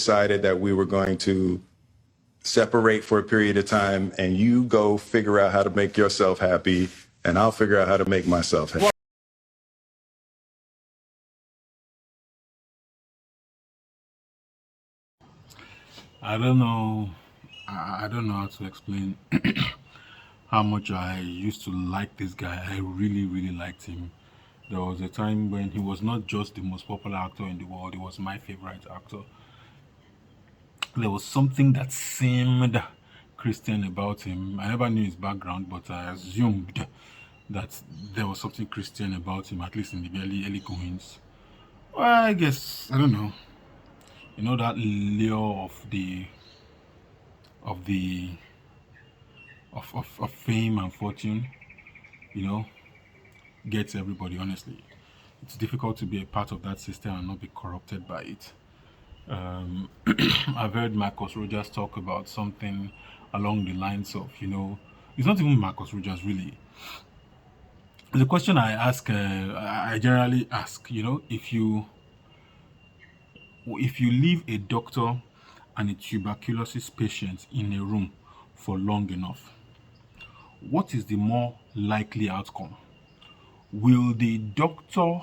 decided that we were going to separate for a period of time, and you go figure out how to make yourself happy, and I'll figure out how to make myself happy. I don't know. I don't know how to explain how much I used to like this guy. I really, really liked him. There was a time when he was not just the most popular actor in the world, he was my favorite actor. There was something that seemed Christian about him. I never knew his background, but I assumed that there was something Christian about him, at least in the early goings. Well, I guess, I don't know. You know that lure of the of fame and fortune, you know, gets everybody, honestly. It's difficult to be a part of that system and not be corrupted by it. I've heard Marcus Rogers talk about something along the lines of, it's not even Marcus Rogers really. The question I generally ask, if you leave a doctor and a tuberculosis patient in a room for long enough, what is the more likely outcome? Will the doctor,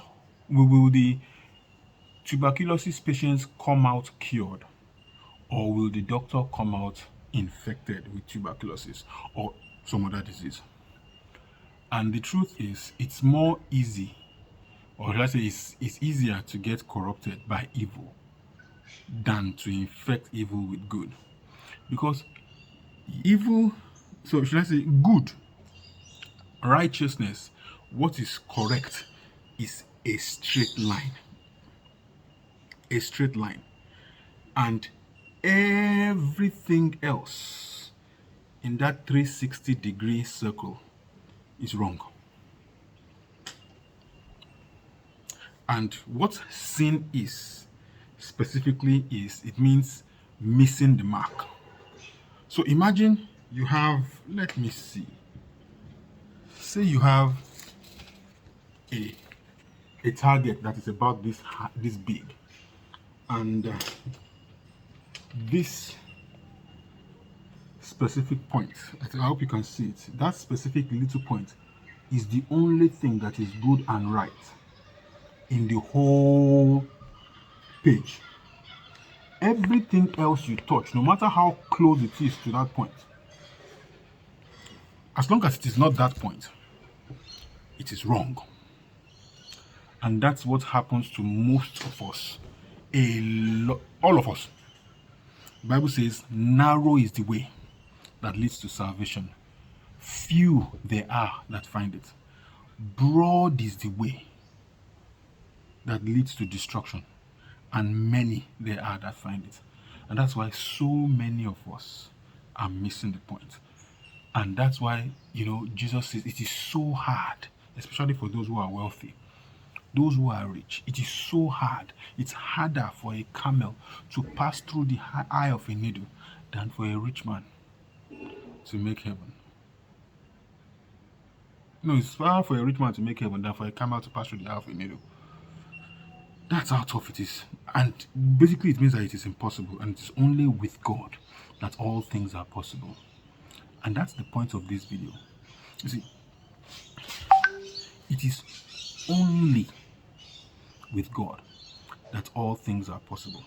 will the tuberculosis patients come out cured, or will the doctor come out infected with tuberculosis or some other disease? And the truth is, it's more easy, or should I say, it's easier to get corrupted by evil than to infect evil with good. Because evil, so should I say, good, righteousness, what is correct is a straight line. A straight line. And everything else in that 360-degree circle is wrong. And what sin is specifically is it means missing the mark. So imagine you have, let me see, say you have a target that is about this big, and this specific point, I hope you can see it, that specific little point is the only thing that is good and right in the whole page. Everything else you touch, no matter how close it is to that point, as long as it is not that point, it is wrong. And that's what happens to most of us. All of us. The Bible says, narrow is the way that leads to salvation. Few there are that find it. Broad is the way that leads to destruction, and many there are that find it. And that's why so many of us are missing the point. And that's why, Jesus says it is so hard, especially for those who are wealthy, those who are rich. It is so hard. It's harder for a camel to pass through the eye of a needle than for a rich man to make heaven. No, it's harder for a rich man to make heaven than for a camel to pass through the eye of a needle. That's how tough it is. And basically it means that it is impossible, and it is only with God that all things are possible. And that's the point of this video. You see, it is only with God that all things are possible.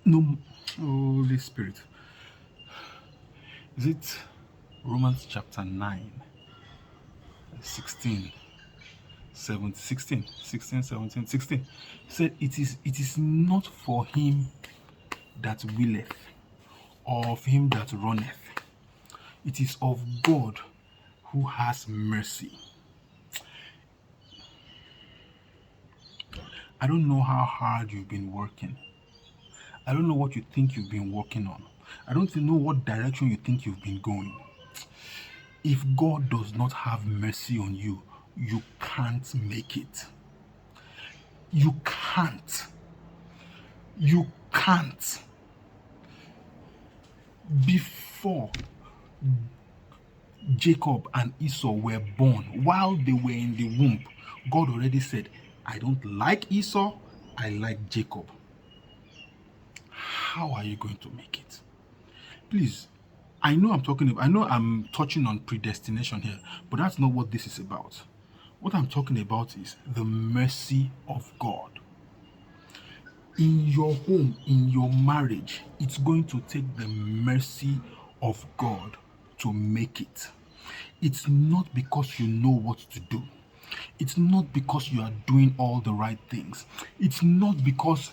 No, Holy Spirit. Is it Romans chapter 9, 16, 17, 16, 16, 17, 16? He said, it is not for him that willeth, or of him that runneth. It is of God who has mercy. I don't know how hard you've been working. I don't know what you think you've been working on. I don't know what direction you think you've been going. If God does not have mercy on you, you can't make it. You can't. You can't. Before Jacob and Esau were born, while they were in the womb, God already said, I don't like Esau, I like Jacob. how are you going to make it? Please, I know I'm touching on predestination here, but that's not what this is about. What I'm talking about is the mercy of God. In your home, in your marriage, it's going to take the mercy of God to make it. It's not because you know what to do. It's not because you are doing all the right things. It's not because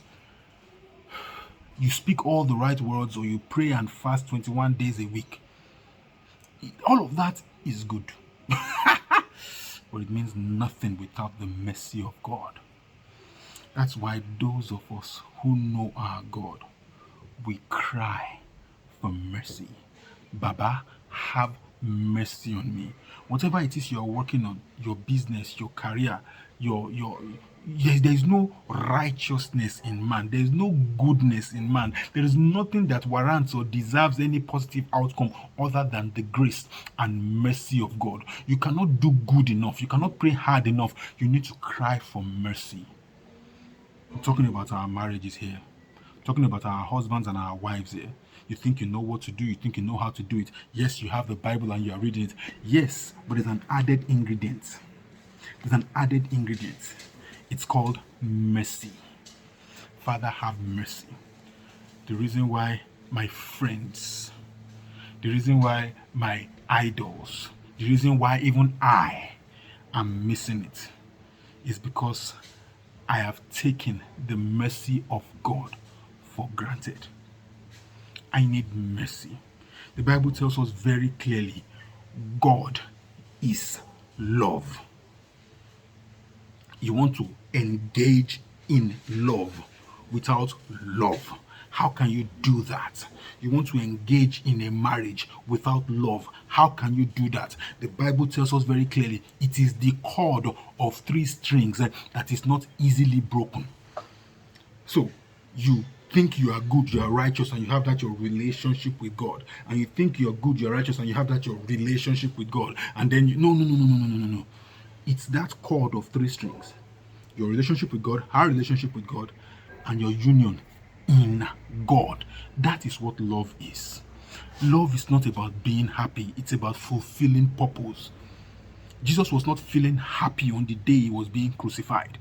you speak all the right words or you pray and fast 21 days a week. All of that is good. But it means nothing without the mercy of God. That's why those of us who know our God, we cry for mercy. Baba, have mercy on me. Whatever it is you're working on, your business, your career, yes, there is no righteousness in man. There is no goodness in man. There is nothing that warrants or deserves any positive outcome other than the grace and mercy of God. You cannot do good enough. You cannot pray hard enough. You need to cry for mercy. I'm talking about our marriages here. Talking about our husbands and our wives here. You think you know what to do, you think you know how to do it. Yes, you have the Bible and you are reading it. Yes, but there's an added ingredient. There's an added ingredient. It's called mercy. Father, have mercy. The reason why my friends, the reason why my idols, the reason why even I am missing it is because I have taken the mercy of God for granted. I need mercy. The Bible tells us very clearly, God is love. You want to engage in love without love. How can you do that? You want to engage in a marriage without love. How can you do that? The Bible tells us very clearly, it is the cord of 3 strings that is not easily broken. So, you think you are good, you are righteous, and you have that your relationship with God. And you think you're good, you're righteous, and you have that your relationship with God. And then no. It's that cord of 3 strings. Your relationship with God, our relationship with God, and your union in God. That is what love is. Love is not about being happy. It's about fulfilling purpose. Jesus was not feeling happy on the day he was being crucified.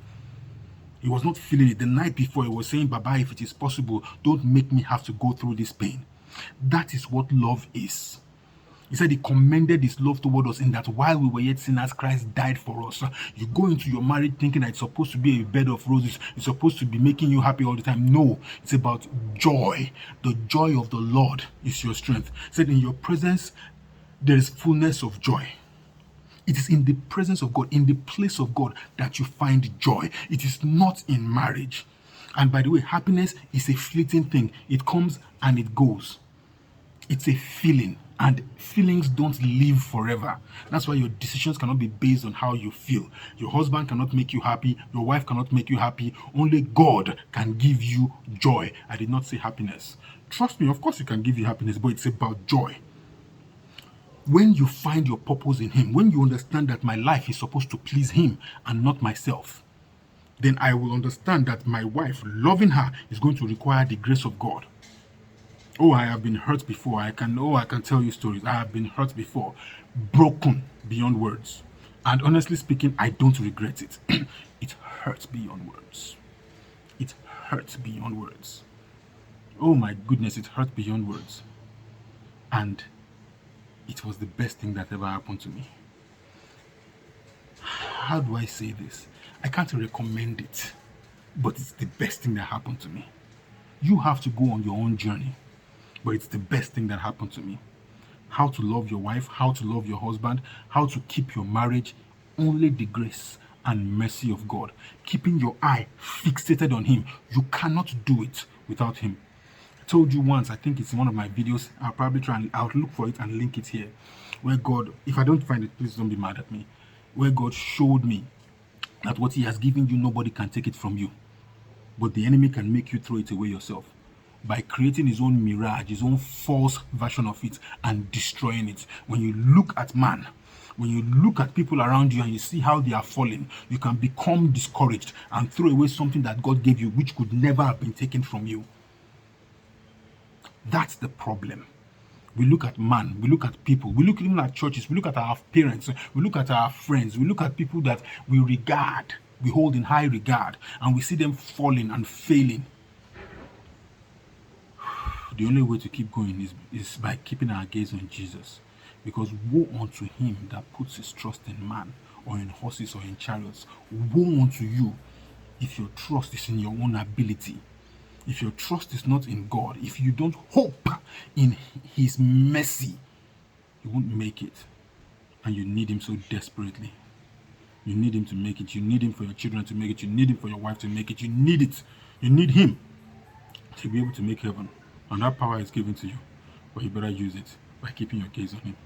He was not feeling it. The night before, he was saying, Baba, if it is possible, don't make me have to go through this pain. That is what love is. He said he commended his love toward us in that while we were yet sinners, Christ died for us. You go into your marriage thinking that it's supposed to be a bed of roses. It's supposed to be making you happy all the time. No, it's about joy. The joy of the Lord is your strength. He said in your presence, there is fullness of joy. It is in the presence of God, in the place of God, that you find joy. It is not in marriage. And by the way, happiness is a fleeting thing. It comes and it goes. It's a feeling, and feelings don't live forever. That's why your decisions cannot be based on how you feel. Your husband cannot make you happy. Your wife cannot make you happy. Only God can give you joy. I did not say happiness. Trust me, of course it can give you happiness, but it's about joy. When you find your purpose in Him, when you understand that my life is supposed to please Him and not myself, then I will understand that my wife, loving her, is going to require the grace of God. Oh, I have been hurt before. I can tell you stories. I have been hurt before, broken beyond words. And honestly speaking, I don't regret it. It hurts beyond words. It hurts beyond words. Oh my goodness, it hurt beyond words. And it was the best thing that ever happened to me. How do I say this? I can't recommend it, but it's the best thing that happened to me. You have to go on your own journey, but it's the best thing that happened to me. How to love your wife, how to love your husband, how to keep your marriage, only the grace and mercy of God. Keeping your eye fixated on Him. You cannot do it without Him. I told you once, I think it's in one of my videos, I'll probably try and I'll look for it and link it here, where God, if I don't find it, please don't be mad at me, where God showed me that what He has given you, nobody can take it from you, but the enemy can make you throw it away yourself by creating his own mirage, his own false version of it, and destroying it. When you look at man, when you look at people around you and you see how they are falling, you can become discouraged and throw away something that God gave you, which could never have been taken from you. That's the problem. We look at man, we look at people, we look even at churches, we look at our parents, we look at our friends, we look at people that we regard, we hold in high regard, and we see them falling and failing. The only way to keep going is by keeping our gaze on Jesus. Because woe unto him that puts his trust in man, or in horses, or in chariots. Woe unto you if your trust is in your own ability. If your trust is not in God, if you don't hope in his mercy, you won't make it. And you need him so desperately. You need him to make it. You need him for your children to make it. You need him for your wife to make it. You need it. You need him to be able to make heaven. And that power is given to you. But you better use it by keeping your gaze on him.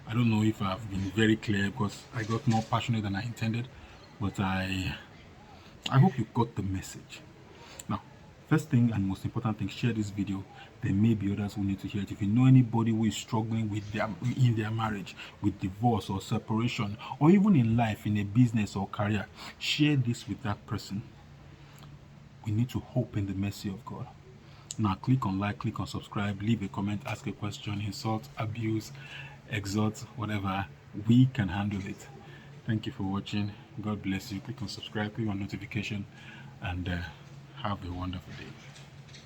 I don't know if I've been very clear, because I got more passionate than I intended. But I hope you got the message. Now, first thing and most important thing, share this video. There may be others who need to hear it. If you know anybody who is struggling in their marriage, with divorce or separation, or even in life, in a business or career, share this with that person. We need to hope in the mercy of God. Now, click on like, click on subscribe, leave a comment, ask a question, insult, abuse, exhort, whatever. We can handle it. Thank you for watching. God bless you. Click on subscribe, click on notification, and have a wonderful day.